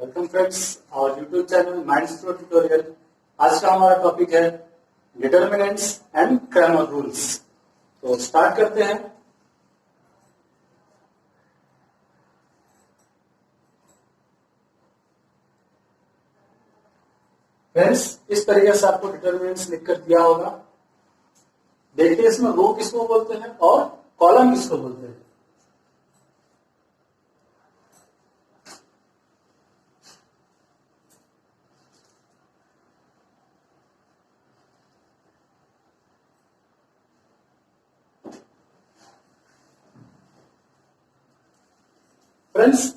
Welcome friends और YouTube channel minds pro tutorial. आज का हमारा टॉपिक है डिटर्मिनेंट्स एंड क्रैमर रूल्स। तो स्टार्ट करते हैं। फ्रेंड्स, इस तरीके से आपको डिटर्मिनेंट्स लिखकर दिया होगा। देखिए इसमें रो किसको बोलते हैं और कॉलम किसको बोलते हैं। फ्रेंड्स,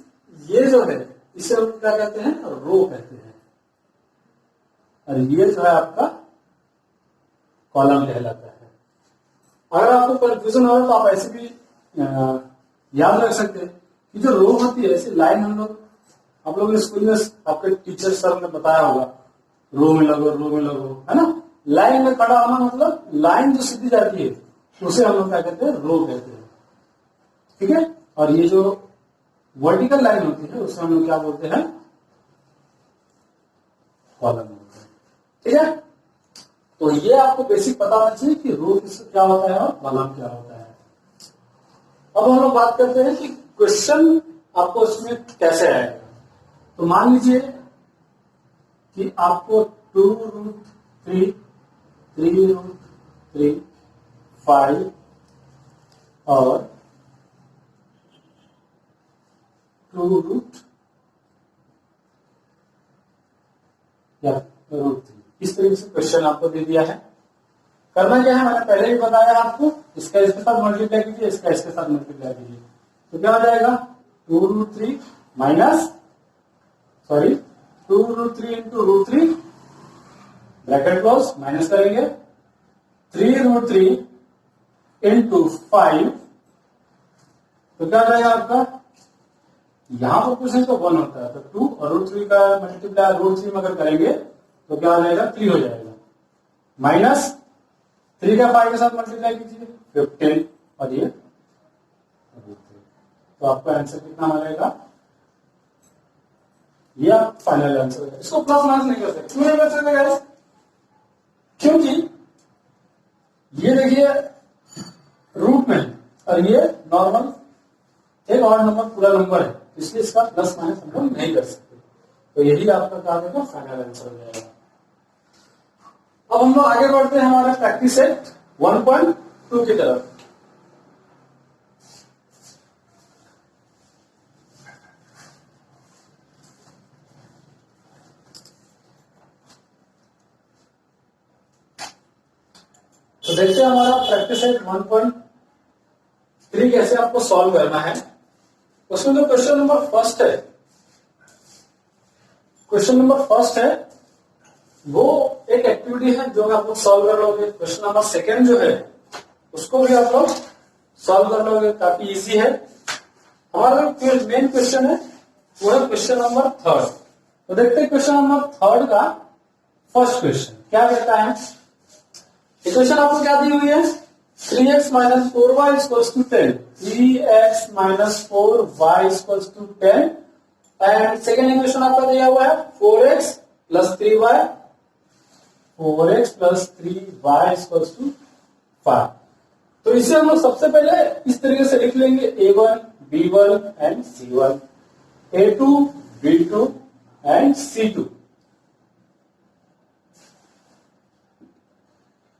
ये जो है इसे हम क्या कहते हैं, रो कहते हैं, और ये जो है आपका कॉलम कहलाता है। अगर आपको कंफ्यूजन हो तो आप ऐसे भी याद रख सकते हैं कि जो रो होती है, ऐसी लाइन आप लोग स्कूल में आपके टीचर सर ने बताया होगा, रो में लगो, है ना। लाइन में खड़ा होना मतलब लाइन जो सीधी जाती है उसे हम लोग क्या कहते हैं, रो कहते हैं। ठीक है। और ये जो वर्टिकल लाइन होती है उसे हम लोग क्या बोलते हैं, कॉलम बोलते हैं। ठीक है। तो ये आपको बेसिक पता होना चाहिए कि रो क्या होता है और कॉलम क्या होता है। अब हम लोग बात करते हैं कि क्वेश्चन आपको इसमें कैसे आएगा। तो मान लीजिए कि आपको 2√3, 3√3, 5 और 2√3 इस तरीके से क्वेश्चन आपको दे दिया है। करना क्या है, मैंने पहले ही बताया आपको, इसका इसके साथ मल्टीप्लाई कीजिए, इसका इसके साथ मल्टीप्लाई कीजिए, तो क्या हो जाएगा 2√3 minus 2√3 into √3 bracket close, minus करेंगे 3√3 इंटू 5, तो क्या हो जाएगा आपका, यहां पर कुछ तो 1 होता है, तो 2 और √3 का मल्टीप्लाई √3 में अगर करेंगे तो क्या हो जाएगा, 3 हो जाएगा, माइनस 3 का 5 के साथ मल्टीप्लाई कीजिए 15 और ये √3, तो आपका आंसर कितना आ जाएगा, ये आप फाइनल आंसर है। इसको प्लस माइनस नहीं कर सकते। क्यों नहीं कर सकते गाइस? क्योंकि ये देखिए रूट में और ये नॉर्मल एक और नंबर पूरा नंबर है, इसलिए इसका प्लस माइनस हम लोग नहीं कर सकते। तो यही आपका क्या होगा, फाइनल आंसर हो जाएगा। अब हम लोग आगे बढ़ते हैं हमारे प्रैक्टिस सेट 1.2 की तरफ। तो देखते हैं हमारा प्रैक्टिस सेट 1.3 कैसे आपको सॉल्व करना है। उसमें जो क्वेश्चन नंबर फर्स्ट है वो एक एक्टिविटी है जो आप लोग सॉल्व कर लोगे। क्वेश्चन नंबर सेकंड जो है उसको भी आप लोग सॉल्व कर लोगे, काफी इजी है। हमारा जो मेन क्वेश्चन है वो है क्वेश्चन नंबर थर्ड। तो देखते हैं क्वेश्चन नंबर थर्ड का फर्स्ट क्वेश्चन क्या कहता है। इक्वेशन आपको क्या दी हुई है, 3x minus 4y equals to 10, 3x minus 4y equals to 10, and second equation आपका दिया हुआ है 4x plus 3y equals to 5। तो इसे हम लोग सबसे पहले इस तरीके से लिख लेंगे, A1, B1 and C1, A2, B2 and C2।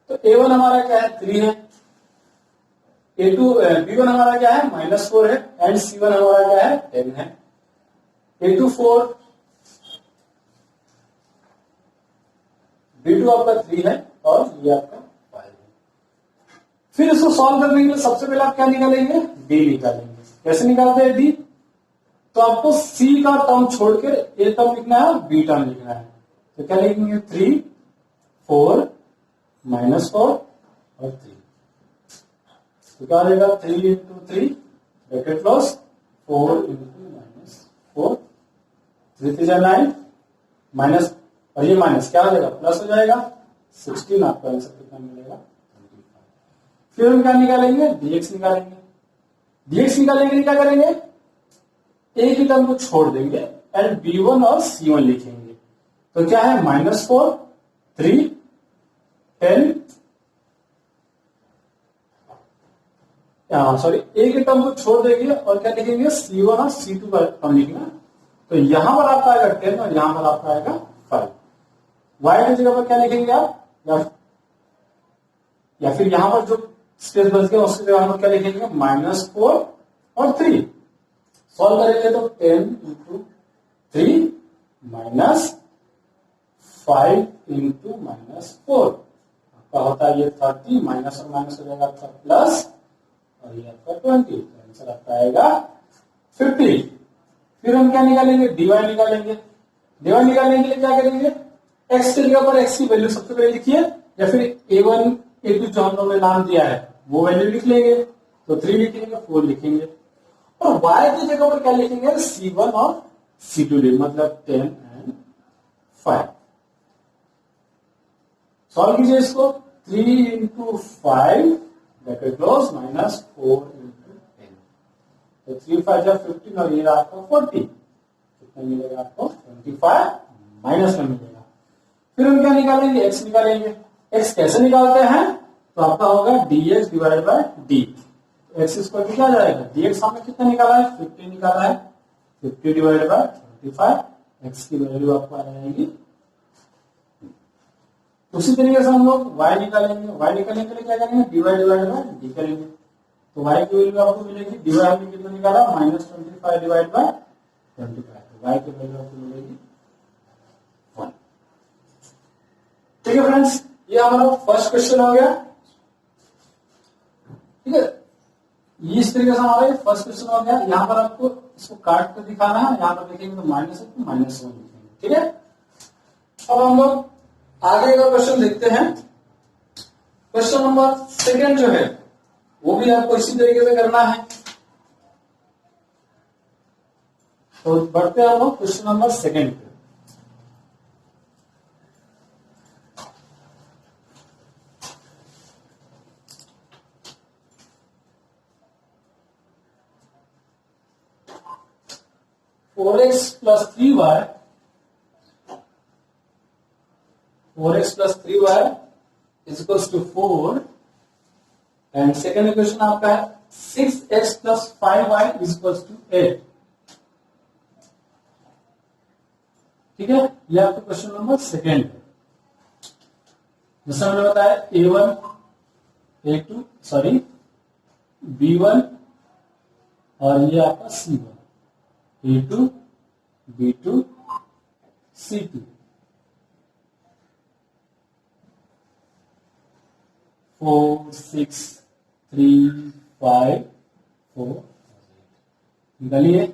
तो A1 हमारा क्या है, 3 है, B1 हमारा क्या है, -4 है, एंड C1 हमारा क्या है, 10 है। A2 4, B2 आपका 3 है और ये आपका 5 है। फिर इसको सॉल्व करने के लिए सबसे पहले आप क्या निकालेंगे, D निकालेंगे। कैसे निकालते हैं D? तो आपको C का टर्म छोड़कर A टर्म लिखना है और B टर्म लिखना है। तो क्या लिखेंगे, 3, 4, -4 और 3, तो क्या रहेगा 3 into 3 bracket close, 4 into -4, 3 3 9 minus, और ये माइनस क्या हो जाएगा, प्लस हो जाएगा 16। आपका आंसर कितना मिलेगा, 25। फिर हम क्या निकालेंगे, dx निकालेंगे। dx निकालेंगे क्या करेंगे, a की टर्म को छोड़ देंगे एंड B1 और C1 लिखेंगे। तो क्या है, -4, 3, 10, सॉरी ए के टर्म को छोड़ देंगे और क्या लिखेंगे, C1 और C2 का टर्म लिखना। तो यहां पर आपका आएगा 10 और यहां पर आपका आएगा 5। y की जगह पर क्या लिखेंगे आप, या फिर यहां पर जो स्पेस बच गया उसकी जगह हम क्या लिखेंगे, -4 और 3। सॉल्व करेंगे तो 10 इंटू 3 -5 इंटू -4 आपका होता है ये 30, माइनस और माइनस हो जाएगा आपका प्लस और ये आपका 20। आंसर आपका आएगा 50। फिर हम क्या निकालेंगे, dy निकालेंगे। dy निकालने के लिए क्या करेंगे, x की जगह पर x की वैल्यू सबसे पहले लिखिए, या फिर a1 a2 जो हम लोगों ने नाम दिया है वो वैल्यू लिख लेंगे। तो 3 लिखेंगे, 4 लिखेंगे, और y की जगह पर क्या लिखेंगे, C1 और C2 मतलब 10 एंड 5। सॉल्व कीजिए इसको, 3 इंटू 5 ब्रैकेट क्लोज -4 इंटू 10। तो 3 5 15 और ये आपको 40, कितना मिलेगा आपको 25 माइनस में मिलेगा। फिर हम क्या निकालेंगे, x निकालेंगे। x कैसे निकालते हैं, तो आपका होगा dx divide by D. X square क्या जाएगा, dx हमने कितना निकाला है, 50 निकाला है, 50 डिवाइड बाय 25, x की वैल्यू आपको आ जाएगी। उसी तरीके से हम लोग y निकालेंगे। y निकालने के लिए क्या करेंगे, डिवाइड डिवाइड बाय डी करेंगे। तो y की वैल्यू आपको मिलेगी, dy हमने कितना निकाला, -25 डिवाइड बाय 25। तो y की वैल्यू आपको मिलेगी 1। ठीक है फ्रेंड्स, ये हमारा फर्स्ट क्वेश्चन हो गया। ठीक है, इस तरीके से हमारा फर्स्ट क्वेश्चन हो गया। यहां पर आपको इसको काट कर दिखाना है, यहां पर लिखेंगे तो -1 तो -1 लिखेंगे। ठीक है, अब हम लोग आगे का क्वेश्चन देखते हैं। क्वेश्चन नंबर सेकंड जो है वो भी आपको इसी तरीके से करना है। तो बढ़ते हैं हम लोग क्वेश्चन नंबर सेकंड पे। Four X plus 3y is equals to 4 and second equation आपका है 6x plus 5y is equals to 8। ठीक है, ये आपका क्वेश्चन नंबर सेकेंड है। जैसा मैंने बताया B1 और ये आपका C1, A2 B2 C2, 4 6 3 5 4 निकालिए।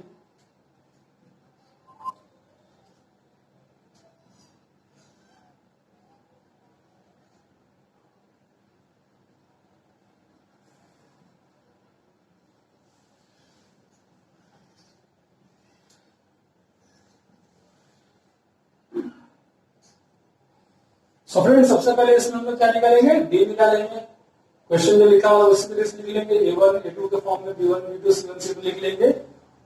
सो फ्रेंड, सबसे पहले इसमें हम लोग क्या निकालेंगे, डी निकालेंगे। क्वेश्चन जो लिखा हुआ उसी तरीके से लिख लेंगे, A1 A2 के फॉर्म में B1 B2 C1 C2 लिख लेंगे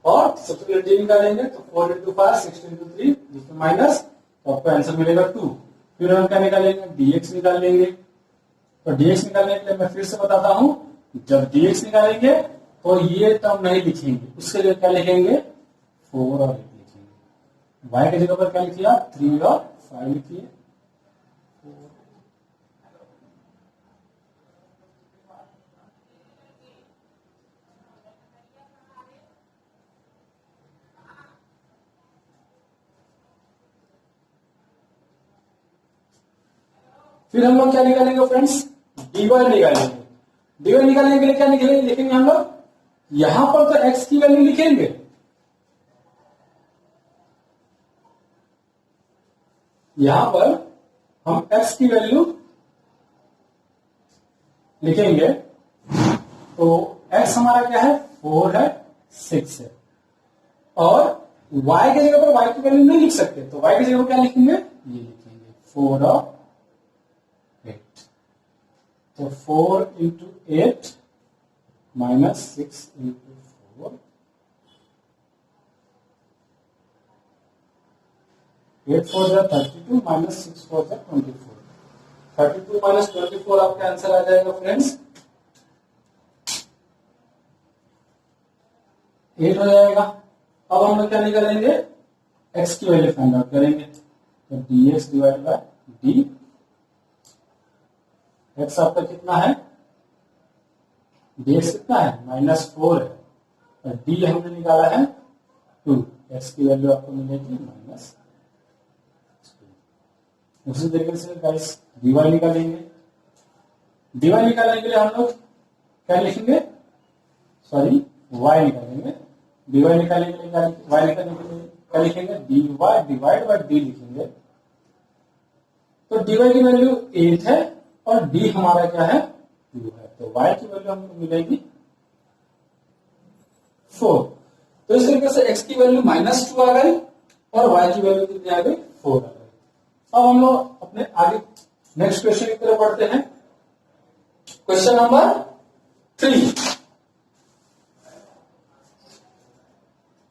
और सबसे पहले डी निकालेंगे। तो 4 इंटू 5 16 इंटू 3 जिसमें माइनस, तो आपको आंसर मिलेगा 2। फिर हम क्या निकालेंगे, dx निकाल लेंगे। तो dx निकालने के लिए मैं फिर से बताता हूं, जब dx निकालेंगे तो ये टर्म नहीं लिखेंगे, उसके लिए क्या लिखेंगे, 4 और 8 लिखेंगे। y की जगह पर क्या लिखिए आप, 3 और 5 लिखिए। फिर हम लोग क्या निकालेंगे फ्रेंड्स, dy निकालेंगे। dy निकालने के लिए क्या लिखेंगे हम लोग, यहां पर तो x की वैल्यू लिखेंगे, यहां पर हम x की वैल्यू लिखेंगे। तो x हमारा क्या है, 4 है, 6 है, और y की जगह पर y की वैल्यू नहीं लिख सकते, तो y की जगह पर क्या लिखेंगे, ये लिखेंगे 4 और 8। तो 4 इंटू 8 माइनस 6 इंटू 4 8 4 जा 32 माइनस 6 4 जा 24, 32 माइनस 24 आपका आंसर आ जाएगा फ्रेंड्स 8 हो जाएगा। अब हम लोग क्या निकालेंगे, x की वैल्यू फाइंड आउट करेंगे, तो dx divide by D, x आपका कितना है, dx कितना है -4 है, और d हमने निकाला है 2, x की वैल्यू आपको मिलेगी -2। उसी तरीके से गाइस dy निकालेंगे, dy निकालने के लिए हम लोग क्या लिखेंगे, सॉरी y निकालेंगे, dy निकालने के लिए y निकालने के लिए क्या लिखेंगे, dy डिवाइड बाय d लिखेंगे। तो dy की वैल्यू 8 है और d हमारा क्या है 2 है, तो y की वैल्यू हमको मिलेगी 4। तो इस तरीके से x की वैल्यू -2 आ गई और y की वैल्यू कितनी आ गई 4 आ गई। अब हम लोग अपने आगे नेक्स्ट क्वेश्चन की तरफ बढ़ते हैं। Question number 3।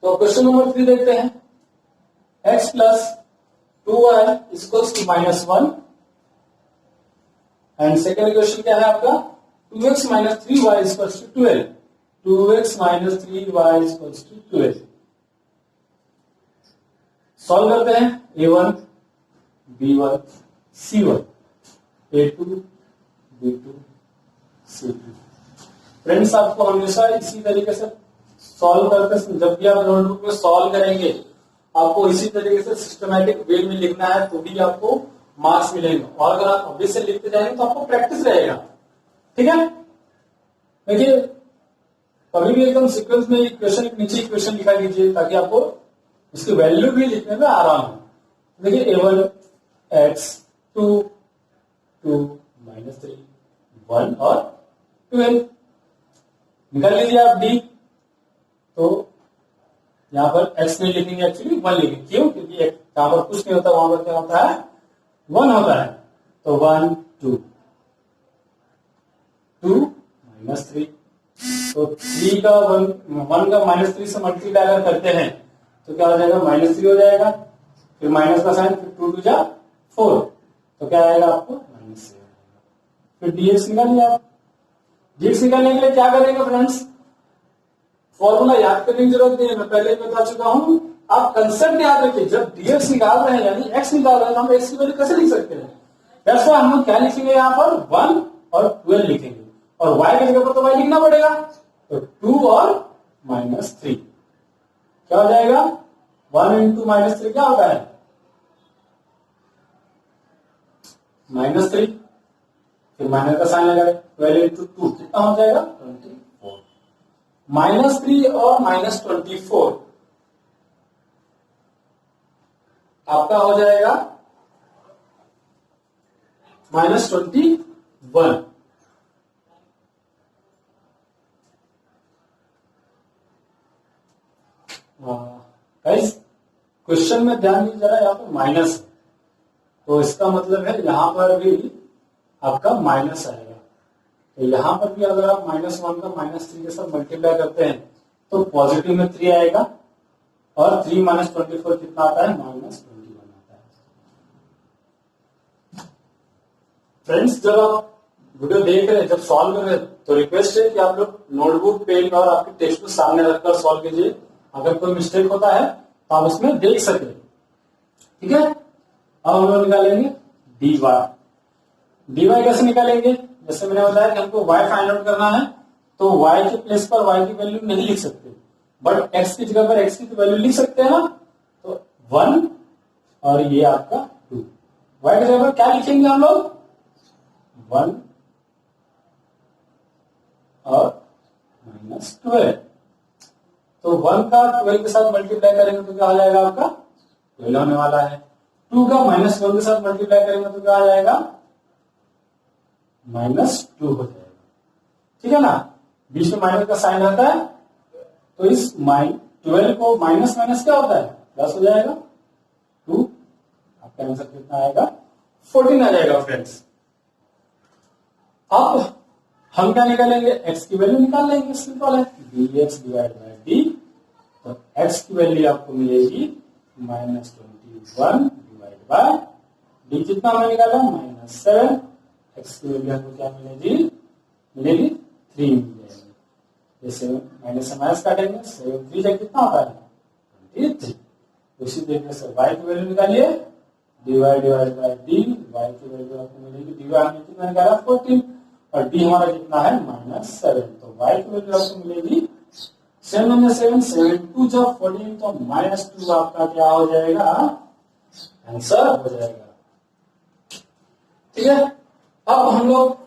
तो क्वेश्चन नंबर 3 देखते हैं, x plus 2y equals to -1 and second question क्या है आपका 2x minus 3y equals to 12, 2x minus 3y equals to 12। Solve करते हैं, a1 b1 c1 a2 b2 c2। Friends आपको हमेशा इसी तरीके से सॉल्व करते, जब भी आप नोटबुक में सॉल्व करेंगे आपको इसी तरीके से सिस्टमैटिक वे में लिखना है, तो भी आपको मार्क्स मिलेंगे। और अगर आप अभी से लिखते जाएंगे तो आपको प्रैक्टिस रहेगा, ठीक है। देखिए कभी भी एकदम सीक्वेंस में क्वेश्चन के नीचे क्वेश्चन लिखा कीजिए ताकि आपको इसकी वैल्यू भी लिखने में आराम हो। देखिए a1 x 2 2 -3 1 और 12 निकाल लीजिए आप d। तो यहां पर x नहीं लिखेंगे, एक्चुअली 1 लिखेंगे, क्यों, क्योंकि यहां पर कुछ नहीं होता, वहां पर क्या होता है 1 होता है। तो 1 2 2 -3, तो 3 का 1 का -3 से मल्टीप्लाई अगर करते हैं तो क्या हो जाएगा -3 हो जाएगा, फिर माइनस का साइन, फिर 2 2 जा 4, तो क्या आएगा आपको -7। फिर dx निकालिए आप। dx निकालने के लिए क्या करेंगे फ्रेंड्स, फॉर्मूला याद करने की जरूरत नहीं है, मैं पहले ही बता चुका हूं। आप कंसेप्ट याद रखिए, जब dx निकाल रहे हैं यानी x निकाल रहे हैं तो हम x की वैल्यू कैसे लिख सकते हैं, दैट्स व्हाई हम लोग क्या लिखेंगे यहाँ पर 1 और 12 लिखेंगे, और y की जगह पर तो y लिखना पड़ेगा, तो 2 और -3 क्या हो जाएगा, 1 इंटू -3 क्या होता है -3, फिर माइनस का साइन लगाए, 12 इंटू 2 कितना हो जाएगा 24, -3 और -24 आपका हो जाएगा -21। गाइस क्वेश्चन में ध्यान दीजिए जरा, यहाँ पर माइनस है तो इसका मतलब है यहां पर भी आपका माइनस आएगा। तो यहां पर भी अगर आप -1 का -3 के साथ मल्टीप्लाई करते हैं तो पॉजिटिव में 3 आएगा, और 3 -24 कितना आता है -21 आता है। फ्रेंड्स जब आप वीडियो देख रहे हैं, जब सॉल्व कर रहे हैं, तो रिक्वेस्ट है कि आप लोग नोटबुक पेन और आपके टेक्स्ट बुक सामने रखकर सॉल्व कीजिए। अगर कोई मिस्टेक होता है तो आप उसमें देख सके, ठीक है। अब हम लोग निकालेंगे dy। dy कैसे निकालेंगे, जैसे मैंने बताया कि हमको y फाइंड आउट करना है, तो y के प्लेस पर y की वैल्यू नहीं लिख सकते, बट x की जगह पर x की वैल्यू लिख सकते हैं ना, तो 1 और ये आपका 2। y की जगह पर क्या लिखेंगे हम लोग 1 और -12, तो 1 का 12 के साथ मल्टीप्लाई करेंगे तो क्या आ जाएगा आपका 12 होने वाला है। 2 का -1 के साथ मल्टीप्लाई करेंगे तो क्या आ जाएगा -2 हो जाएगा, ठीक है ना। बीच में माइनस का साइन रहता है, तो इस 12 को माइनस माइनस क्या होता है प्लस हो जाएगा 2, आपका आंसर कितना आएगा 14 आ जाएगा फ्रेंड्स। अब हम क्या निकालेंगे, x की वैल्यू निकाल लेंगे, सिंपल है, dx डिवाइड बाय d। तो x की वैल्यू आपको मिलेगी -21 बाय डी कितना हमने निकाला -7, एक्स की वैल्यू हमको क्या मिलेगी 3 मिलेगी। जैसे माइनस से माइनस काटेंगे 7 3 जा कितना होता है 23। उसी तरीके से y की वैल्यू निकालिए dy divide by D, y की वैल्यू आपको मिलेगी dy हमने कितना निकाला 14 और d हमारा कितना है -7, तो y की वैल्यू आपको मिलेगी 7 में 7 7 2 जब 14 तो -2 आपका क्या हो जाएगा आंसर हो जाएगा। ठीक है, अब हम लोग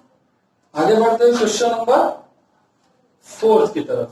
आगे बढ़ते हैं क्वेश्चन नंबर 4 की तरफ।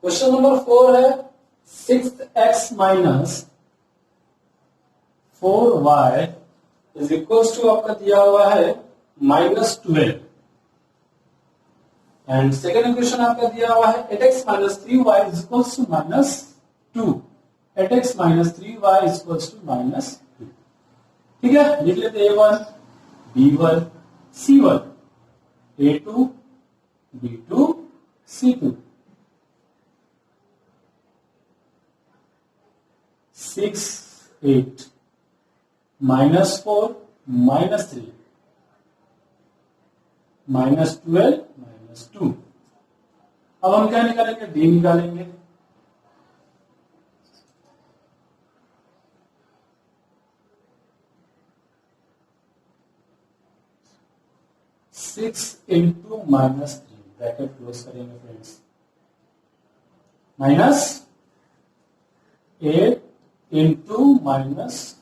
क्वेश्चन नंबर 4 है 6x minus 4y is equal to आपका दिया हुआ है -12 एंड सेकेंड इक्वेशन आपका दिया हुआ है 8x minus 3y is equal to -2, 8x minus 3y is equal to -2। ठीक है, लिख लेते A1 B1 C1 A2 B2 C2 6 8 -4 -3 -12 -2। अब हम क्या निकालेंगे d निकालेंगे। सिक्स इंटू -3 ब्रैकेट क्लोज करेंगे फ्रेंड्स, -8 इंटू -4,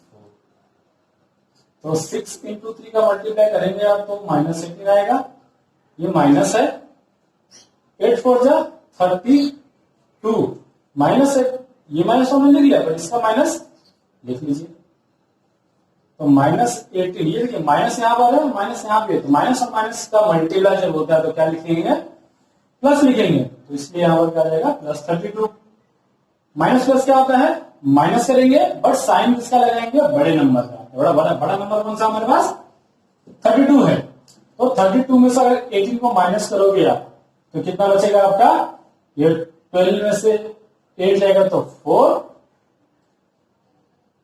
तो 6 इंटू 3 का मल्टीप्लाई करेंगे आप तो -18 आएगा, ये माइनस है 8 4 जा 32 -8, ये माइनस हमने लिख लिया पर इसका माइनस लिख लीजिए, तो -18 ये देखिए माइनस यहाँ पर है माइनस यहाँ पे, तो माइनस और माइनस का मल्टीप्लाई जब होता है तो क्या लिखेंगे प्लस लिखेंगे, तो इसलिए यहाँ पर क्या जाएगा +32। माइनस प्लस क्या होता है माइनस करेंगे बट साइन किसका लगाएंगे बड़े नंबर का, बड़ा नंबर कौन सा हमारे पास 32 है, तो 32 में से अगर 18 को माइनस करोगे आप तो कितना बचेगा आपका, ये 12 में से 8 जाएगा तो 4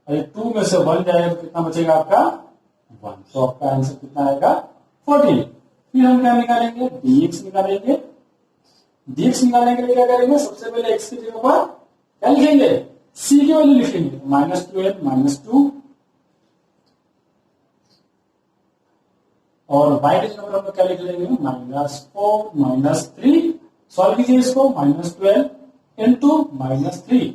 और 2 में से 1 जाएगा तो कितना बचेगा आपका 1, तो आपका आंसर कितना आएगा 14। फिर हम क्या निकालेंगे dx निकालेंगे, dx निकालने के लिए क्या करेंगे सबसे पहले x की जगह पर क्या लिखेंगे c की वैल्यू लिखेंगे, -12 -2 और y की जगह पर हम लोग क्या लिख लेंगे -4 -3, सॉल्व कीजिए इसको, -12 इंटू -3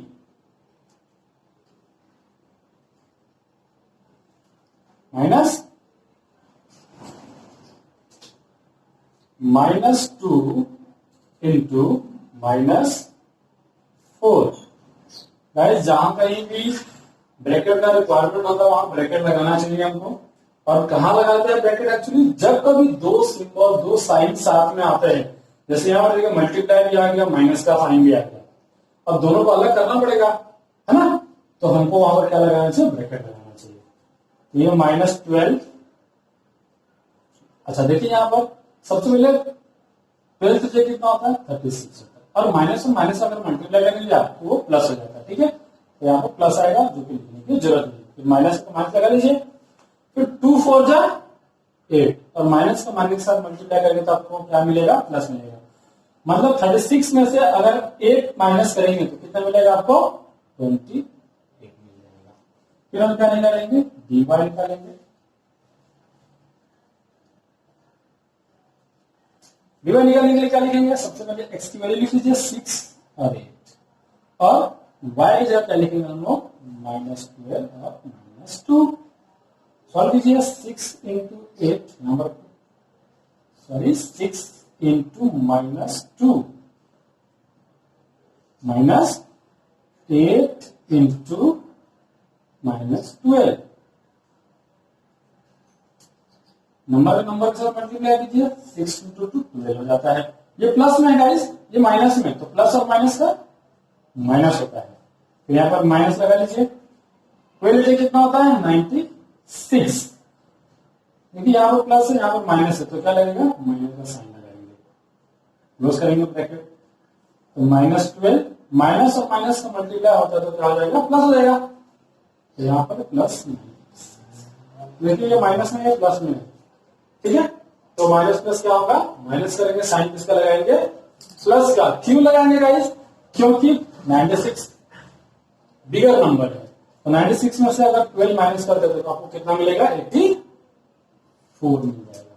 -2 इंटू -4। गाइस जहां कहीं भी ब्रैकेट का रिक्वायरमेंट होता है वहां ब्रैकेट लगाना चाहिए हमको, और कहां लगाते हैं ब्रैकेट एक्चुअली जब कभी दो सिंबल दो साइन साथ में आते हैं, जैसे यहाँ पर देखिए मल्टीप्लाई भी आ गया माइनस का साइन भी आ गया, अब दोनों को अलग करना पड़ेगा है ना, तो हमको वहां पर क्या लगाना चाहिए ब्रैकेट लगाना चाहिए। ये -12, अच्छा देखिए यहाँ पर सबसे पहले 12 से कितना होता है 36 होता है, और माइनस अगर मल्टीप्लाई करेंगे आप तो वो प्लस हो जाता है। ठीक है, तो यहाँ पर प्लस आएगा जो कि लिखने की जरूरत नहीं, फिर माइनस को माइनस लगा लीजिए, फिर 2 4 जा 8 और माइनस को माइनस के साथ मल्टीप्लाई करेंगे तो आपको क्या मिलेगा प्लस मिलेगा, मतलब 36 में से अगर 8 माइनस करेंगे तो कितना मिलेगा आपको 28 मिल जाएगा। फिर हम क्या निकालेंगे dy निकालेंगे, dy निकालने के लिए क्या लिखेंगे सबसे पहले x की वैल्यू लिख लीजिए 6 और 8 और y की जगह क्या लिखेंगे हम लोग -12 और -2, सॉल्व कीजिए 6 into 8 number 6 into -2 -8 into -12। Number के साथ मल्टीप्लाई कीजिए, 6 इंटू 2 12 हो जाता है। ये प्लस में है गाइस, ये माइनस में, तो प्लस और माइनस का माइनस होता है, तो यहां पर माइनस लगा लीजिए। 12 कितना होता है 96। देखिए यहाँ पर प्लस है, यहाँ पर माइनस है, तो क्या लगेगा माइनस का साइन लगाएंगे, क्लोज करेंगे ब्रैकेट। तो -12 माइनस और माइनस का मल्टीप्लाई होता है तो क्या हो जाएगा प्लस हो जाएगा, तो यहाँ पर प्लस। देखिए ये माइनस में है प्लस में है, ठीक है। तो माइनस प्लस क्या होगा, माइनस करेंगे, साइन किसका लगाएंगे प्लस का। क्यों लगाएंगे गाइस, क्योंकि 96 बिगर नंबर है, तो 96 में से अगर 12 माइनस कर देते तो आपको कितना मिलेगा 84 मिल जाएगा,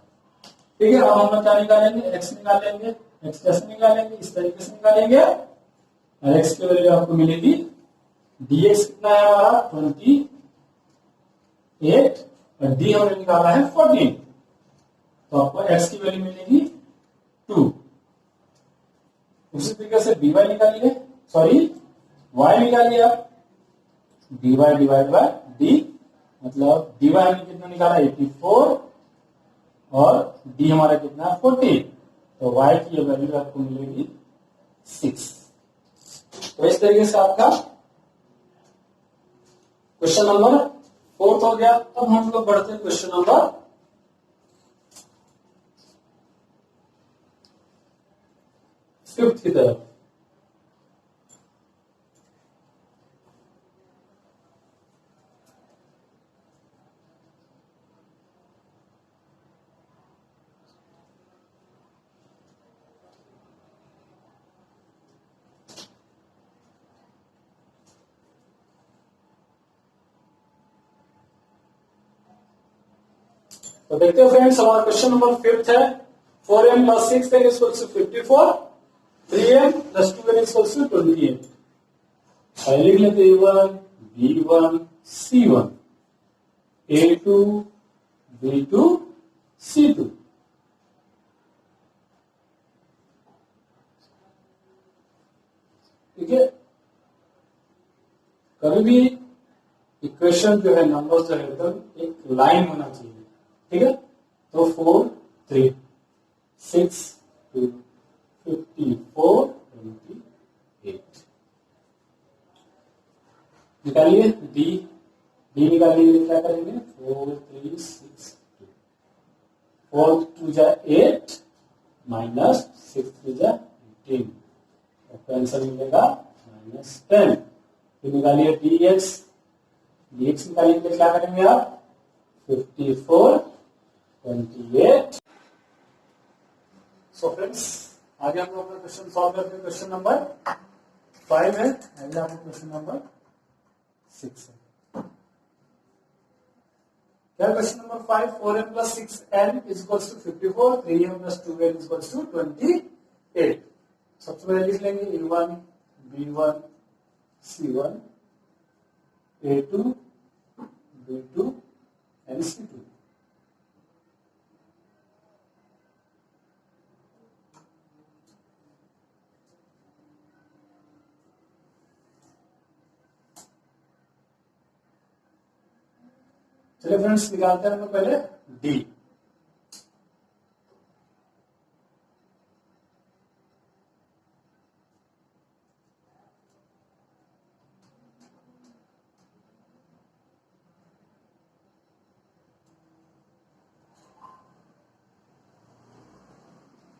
ठीक है। अब हम लोग क्या निकालेंगे, एक्स निकालेंगे। एक्स कैसे निकालेंगे, इस तरीके से निकालेंगे। एक्स की वैल्यू आपको मिलेगी, dx कितना है हमारा 28 और डी हमने निकाला है 14, तो आपको x की वैल्यू मिलेगी 2। उसी तरीके से dy निकालिए, सॉरी y निकालिए आप, dy डिवाइड बाय डी, मतलब dy हमने कितना निकाला 84 और d हमारा कितना 14, तो y की ये वैल्यू आपको मिलेगी 6। तो इस तरीके से आपका क्वेश्चन नंबर 4 हो गया। अब हम लोग बढ़ते हैं क्वेश्चन नंबर 5 की तरफ। तो देखते हैं फ्रेंड्स, हमारा क्वेश्चन नंबर 5 है। 4m plus 6n is equals to 54, 3m plus 2n is equals to 28। पहले लिख लेते A1 B1 C1, A2 B2 C2। ठीक है, कभी भी इक्वेशन जो है, नंबर जो है एकदम एक लाइन होना चाहिए, ठीक है। तो 4 3 6 2 54 28 निकालिए। डी निकालिए, क्या करेंगे 4 3 6 2, 4 2 जा 8 माइनस 6 3 जा 18, आपका आंसर मिलेगा -10। फिर निकालिए dx निकालिए, क्या करेंगे आप 54 28। सो फ्रेंड्स, आगे हम लोग अपना क्वेश्चन सॉल्व करते हैं। क्वेश्चन नंबर 5 है, अगले आपको क्वेश्चन नंबर 6 है। क्या question number 5, 4m plus 6n is equals to 54, 3m plus 2n is equals to 28। सबसे पहले लिख लेंगे A1 B1 C1, A2 B2 and C2। चलिए फ्रेंड्स, निकालते हैं हम लोग पहले डी।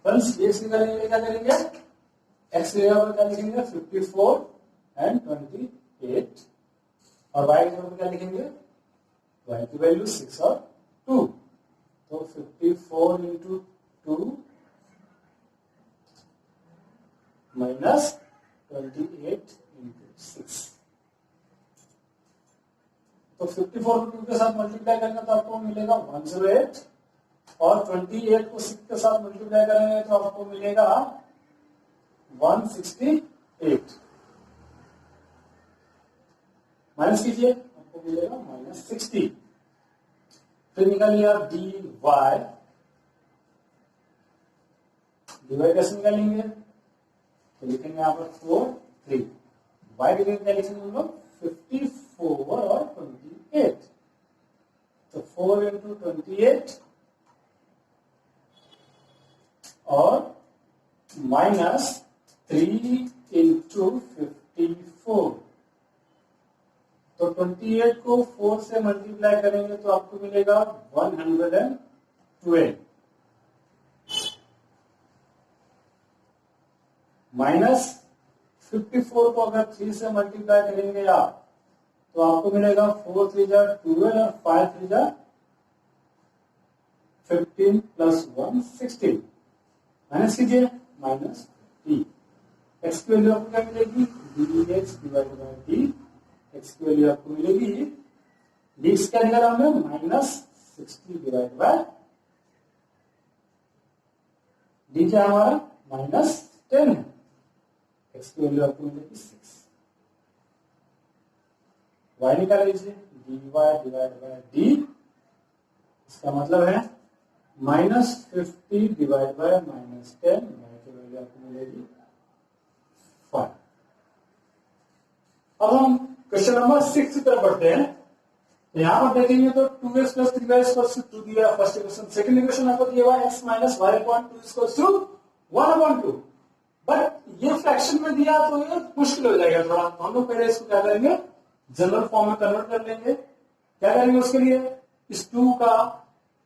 फ्रेंड्स एक्स निकालेंगे, क्या करेंगे, एक्स की जगह पर क्या लिखेंगे 54 एंड 28, और वाई की जगह पर क्या लिखेंगे, y की वैल्यू 6 और 2, तो 54 इंटू 2 माइनस 28 इंटू 6, तो 54 को 2 के साथ मल्टीप्लाई करेंगे तो आपको मिलेगा 108, और 28 को 6 के साथ मल्टीप्लाई करेंगे तो आपको मिलेगा 168। माइनस कीजिए, आपको मिलेगा -60। फिर निकालिए आप डी वाई कैसे निकालेंगे, तो लिखेंगे यहाँ पर 4 3, वाई की जगह क्या लिखेंगे हम लोग 54 और 28। तो 4 इंटू 28 और माइनस 3 इंटू 54। तो 28 को 4 से मल्टीप्लाई करेंगे तो आपको मिलेगा 112 माइनस 54 को अगर 3 से मल्टीप्लाई करेंगे आप तो आपको मिलेगा 4 3 जा 12 और 5 3 जा 15 प्लस 1 16। माइनस कीजिए माइनस डी। एक्स की वैल्यू आपको क्या मिलेगी D x divide by D. X की वैल्यू आपको मिलेगी डी एक्स क्या निकाला हमने माइनस 60 डिवाइड बाय डी क्या हमारा माइनस 10 है। एक्स की वैल्यू आपको मिलेगी 6। वाई निकाल लीजिए D Y divide by D. इसका मतलब है minus 50 divide by minus 10। Y की वैल्यू आपको मिलेगी 5। अब हम क्वेश्चन नंबर 6 की तरफ बढ़ते हैं। तो यहां पर देखेंगे तो 2x plus 3y equals to 2 दिया फर्स्ट इक्वेशन। सेकंड इक्वेशन आपको दिया हुआ x minus y upon 2 equals to 1 upon 2। But ये फ्रैक्शन में दिया तो ये मुश्किल हो जाएगा थोड़ा। तो हम लोग पहले इसको क्या करेंगे जनरल फॉर्म में कन्वर्ट कर लेंगे। क्या करेंगे उसके लिए इस 2 का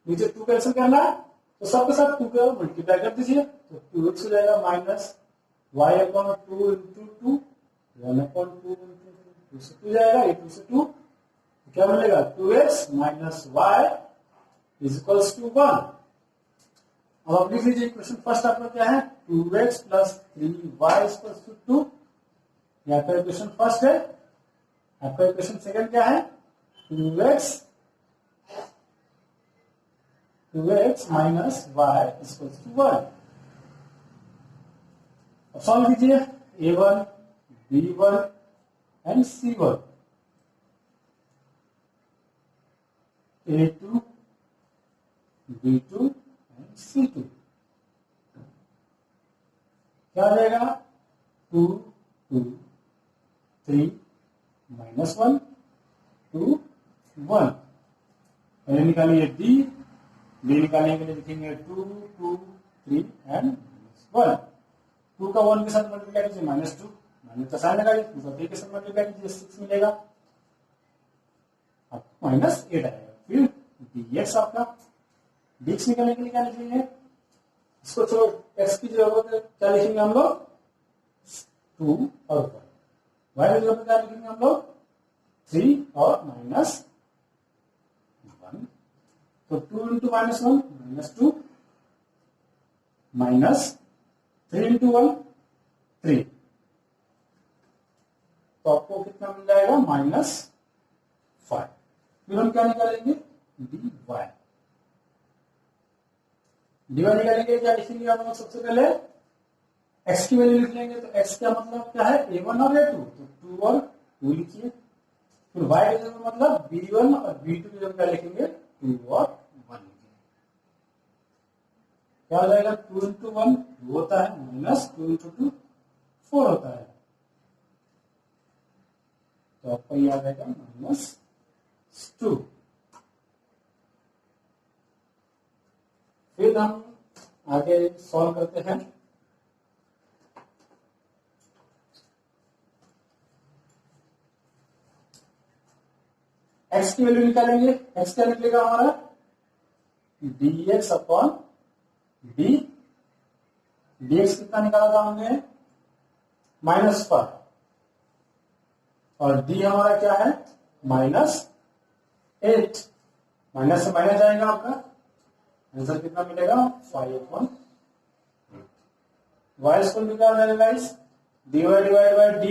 नीचे 2 कैंसिल करना है तो सबके साथ 2 का मल्टीप्लाई कर दीजिए तो 2x हो जाएगा minus y upon 2 into 2 1 upon 2 into 2 से 2 जाएगा ये 2 से 2 क्या बनेगा 2x minus y is equals to 1। अब आप लिख लीजिए इक्वेशन फर्स्ट आपका क्या है 2x plus 3y equals to 2। यह आपका इक्वेशन फर्स्ट है। आपका इक्वेशन सेकंड क्या है 2x minus y equals to 1। अब सॉल्व कीजिए a1 b1 and c1। a2 b2 and c2 क्या आ जाएगा 2 2 3 माइनस 1 2 1। पहले निकालिए d निकालने के लिए लिखेंगे 2 2 3 एंड 1। 2 का 1 के साथ मल्टीप्लाई कीजिए माइनस 2 माइनस का साइन लगाइए 2 का 3 के साथ मल्टीप्लाई कीजिए 6 मिलेगा आपको माइनस 8 आएगा। फिर dx आपका dx निकालने के लिए क्या लिखेंगे इसको छोड़ x की जरूरत है क्या लिखेंगे हम लोग 2 और 1। y की जरूरत है क्या लिखेंगे हम लोग 3 और माइनस 1। तो 2 into minus 1 minus 2 minus 3 into 1 3। तो आपको कितना मिल जाएगा माइनस 5। फिर हम क्या निकालेंगे dy निकालेंगे क्या लिखेंगे आप लोग सबसे पहले x की वैल्यू लिख लेंगे। तो x का मतलब क्या है a1 और a2 तो 2 और 2 लिखिए। फिर y का जगह मतलब b1 और b2 की जगह क्या लिखेंगे 2 और 1 लिखेंगे। क्या हो जाएगा 2 इंटू 1 2 होता है माइनस 2 इंटू 2 4 होता है। तो आपको ये आ जाएगा माइनस 2। फिर हम आगे सॉल्व करते हैं। x की वैल्यू निकालेंगे। x क्या निकलेगा हमारा dx अपॉन d। dx कितना निकाला था हमने माइनस 5 और d हमारा क्या है माइनस 8। माइनस से माइनस जाएगा आपका आंसर कितना मिलेगा 5 अपॉन 8। y स्क्वायर निकाल रहे guys dy divide by d।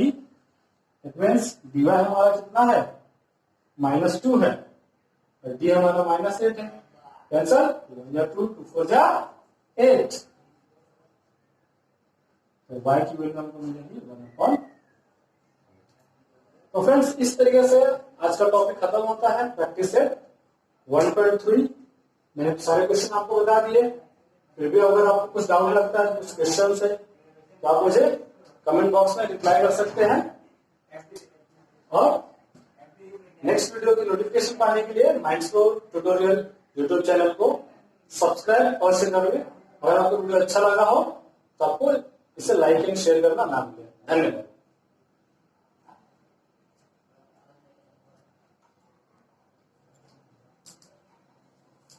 It means dy हमारा कितना है माइनस 2 है और d हमारा माइनस 8 है। कैंसल 2 2 4 जा 8। तो y की वैल्यू हमको मिलेगी 1 अपॉन। तो फ्रेंड्स इस तरीके से आज का टॉपिक खत्म होता है प्रैक्टिस सेट 1.3। मैंने सारे क्वेश्चन आपको बता दिए। फिर भी अगर आपको कुछ डाउट लगता है कुछ क्वेश्चन है तो आप मुझे कमेंट बॉक्स में रिप्लाई कर सकते हैं। और नेक्स्ट वीडियो की नोटिफिकेशन पाने के लिए minds flow tutorial YouTube channel को सब्सक्राइब और शेयर कर ले। अगर आपको वीडियो अच्छा लगा हो तो आपको इसे लाइक एंड शेयर करना ना भूलें। धन्यवाद।